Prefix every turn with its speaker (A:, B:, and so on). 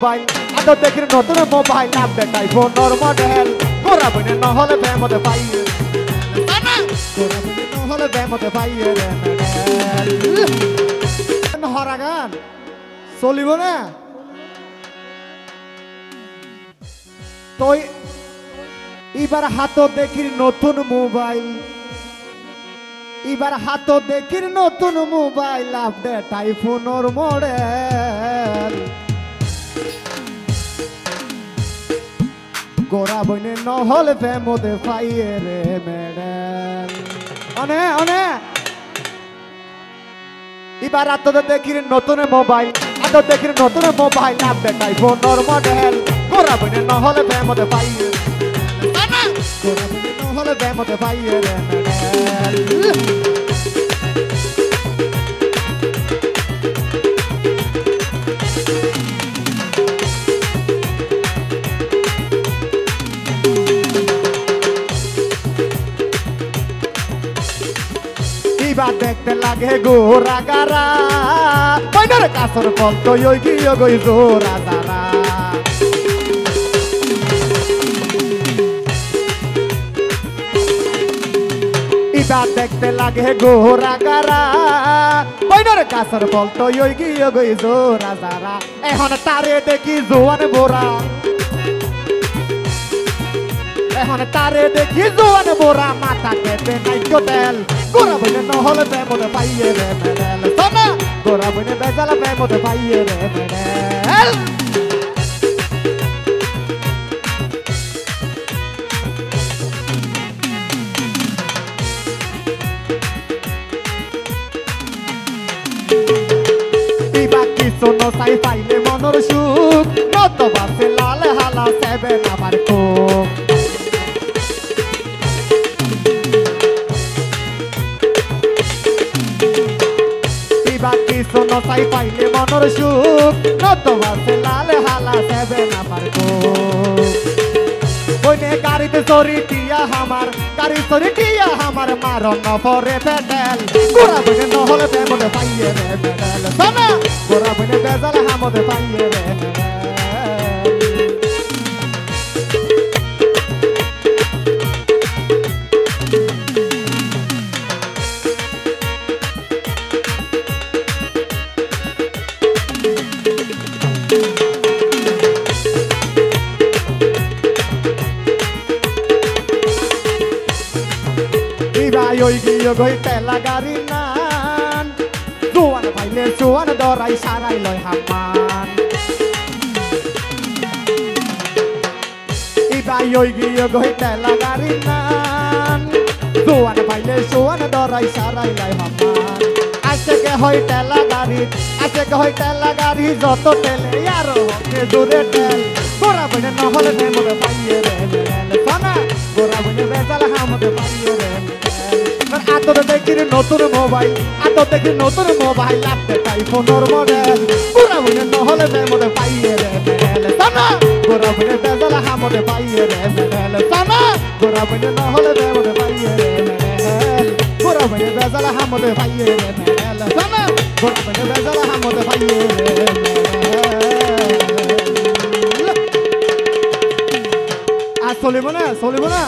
A: mobile আদো দেখি নতুন মোবাইল আপডেট আইফোনের মডেল গোরা বনে নহলে বেমতে পাই গোরা বনে নহলে বেমতে পাই রে মডেল হরাগান চলিব না তুই এবার হাতো দেখি নতুন মোবাইল এবার হাতো দেখি নতুন মোবাইল আপডেট আইফোনের মডেল গোরা বইনে নহলে প্রেমতে পাইয়ে রে মেডেল অনে অনে এবার আতো দেখি নতুন মোবাইল আতো দেখি নতুন মোবাইল আপডেট আইফোনের মডেল গোরা বইনে নহলে প্রেমতে পাইয়ে গোরা বইনে নহলে প্রেমতে পাইয়ে রে মেডেল দেখতে লাগে গোরা গারা বইনার কাছর ফল তো গিয়ে গই জোরা যারা ইবা দেখতে লাগে গোরা গারা বইনার কাছর ফল তো গিয়ে গই জোরা যারা এখন তারে দেখি জোয়ান বোরা এখন তারে দেখি জোয়ান বোরা মাথা কেটে নাই তেল গোরা বইনে নহলে প্রেমতে পাইয়ে রে মেডেল সোনা গোরা বইনে বেজালা প্রেমতে পাইয়ে রে মেডেল ইবা কিছু নসাই পাইলে মনের সুখ কত বাসে লাল হালা সেবে আমার কোক শোনো তাই পাইলে মনের সুখ নত বাসে লাল হালা সেবে আমার বইনে গাড়িতে চড়িটিয়া আমার গাড়ি চড়িটিয়া আমার মারণ পরে পেটেল গোরা বইনে নহলে প্রেমতে পাইয়ে রে মেডেল সোনা গোরা বইনে বেজাল হামতে পাইয়ে রে গিয়ে গই তেলা গাড়ি নান জোয়ান পাইলে জোয়ান দরাই সারাই লয় হামান ইবাই গিয়ে গই তেলা গাড়ি নান জোয়ান পাইলে জোয়ান দরাই সারাই লয় হামান আজকে হয় তেলা গাড়ি আজকে হয় তেলা গাড়ি যত তেলে আর হকে দূরে তেল গোরা বইনে নহলে প্রেমতে পাইয়ে রে মেডেল সোনা গোরা বইনে বেজাল হামতে পাইয়ে রে আতো দেখি নতুন মোবাইল আতো দেখি নতুন মোবাইল আপডেট আইফোনের মডেল গোরা বইনে নহলে প্রেমতে পাইয়ে রে মেডেল সোনা গোরা বইনে বেজাল হামতে পাইয়ে রে মেডেল সোনা গোরা বইনে নহলে প্রেমতে পাইয়ে রে মেডেল গোরা বইনে বেজাল হামতে পাইয়ে রে মেডেল সোনা গোরা বইনে বেজাল হামতে পাইয়ে রে মেডেল চলিব না